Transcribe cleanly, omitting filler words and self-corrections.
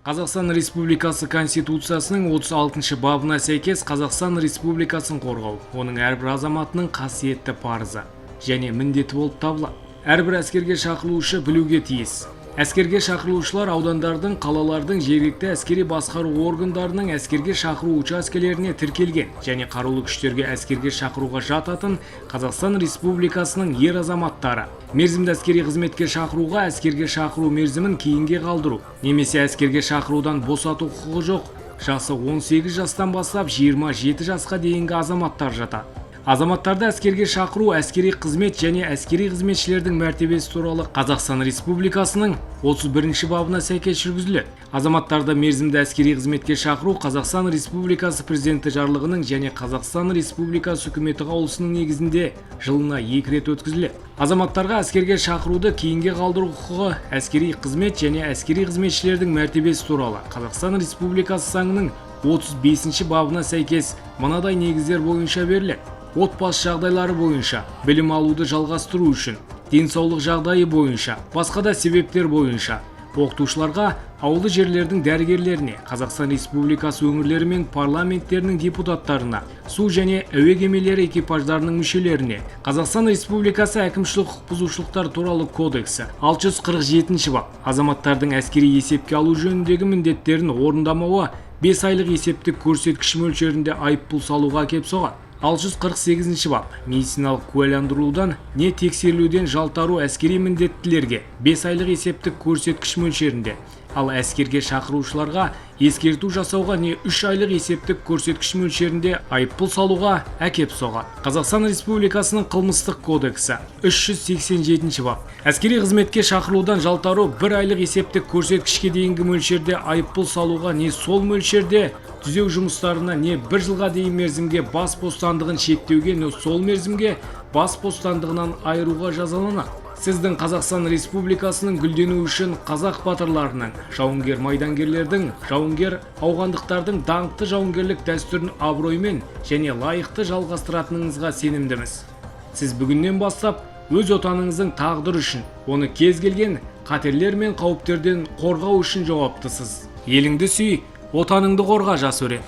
Қазақстан Республикасы Конституциясының 36 бабына сәйкес Қазақстан Республикасын қорғау, оның әрбір азаматының қасиетті парызы және міндеті болып табылады. Әрбір әскерге шақырылушы білуге тиіс. Әскерге шақырылушылар аудандардың, қалалардың жергілікті әскери басқару органдарының әскерге шақыру учаскелеріне тіркелген және қарулы күштерге әскерге шақыруға жататын Қазақстан Республикасының ер азаматтары. Мерзімді әскери қызметке шақыруға әскерге шақыру мерзімін кейінге қалдыру немесе әскерге шақырудан босату құқығы жоқ жасы 18 жастан бастап 27 жасқа дейінгі азаматтар жатады. Азаматтарды әскерге шақыру әскери қызмет және әскери қызметшілердің мәртебесі туралы Қазақстан Республикасының 31 бабына сәйкес жүргізіледі. Азаматтарды мерзімді әскери қызметке шақыру Қазақстан Республикасы президенті жарлығының және Қазақстан Республикасы үкіметі қаулысының негізінде жылына 2 рет өткізіледі. Азаматтарға әскерге шақыруды кейінге қалдыру құқығы әскери қызмет және әскери қызметшілердің мәртебесі туралы Қазақстан Республикасы заңының 35 бабына сәйкес мынадай негіздер бойынша беріледі. Отбасы жағдайлары бойынша, білім алуды жалғастыру үшін, денсаулық жағдайы бойынша, басқа да себептер бойынша, оқытушыларға, ауылды жерлердің дәрігерлеріне, Қазақстан Республикасы өңірлері мен парламенттерінің депутаттарына, су және әуе кемелері экипаждарының мүшелеріне, Қазақстан Республикасы әкімшілік құқық бұзушылықтар туралы кодексі 647 бап, азаматтардың әскери есепке алу жөніндегі міндеттерін орындамауы 5 айлық есептік көрсеткіш мөлшерінде айыппұл салуға әкеп соғады. 648 бап, медициналық куәландырудан не тексерілуден жалтару әскери міндеттілерге 5 айлық есептік көрсеткіш мөлшерінде, ал әскерге шақырушыларға ескерту жасауға не 3 айлық есептік көрсеткіш мөлшерінде айыппұл салуға әкеп соғады. Қазақстан Республикасының қылмыстық кодексі 387 бап. Әскери қызметке шақырылудан жалтару 1 айлық есептік көрсеткішке дейінгі мөлшерде айыппұл салуға не сол мөлшерде түзеу жұмыстарына не 1 жылға дейін мерзімге бас бостандығын шектеуге не сол мерзімге бас бостандығынан айыруға жазаланады. Сіздің Қазақстан Республикасының гүлдену үшін қазақ батырларының, жауынгер майдангерлердің, жауынгер ауғандықтардың даңқты жауынгерлік дәстүрін абыроймен және лайықты жалғастыратыныңызға сенімдіміз. Сіз бүгіннен бастап өз отаныңыздың тағдыры үшін, оны кез келген қатерлер мен қауіптерден қорғау үшін жауаптысыз. Еліңді сүй, отаныңды қорға, жас өрен.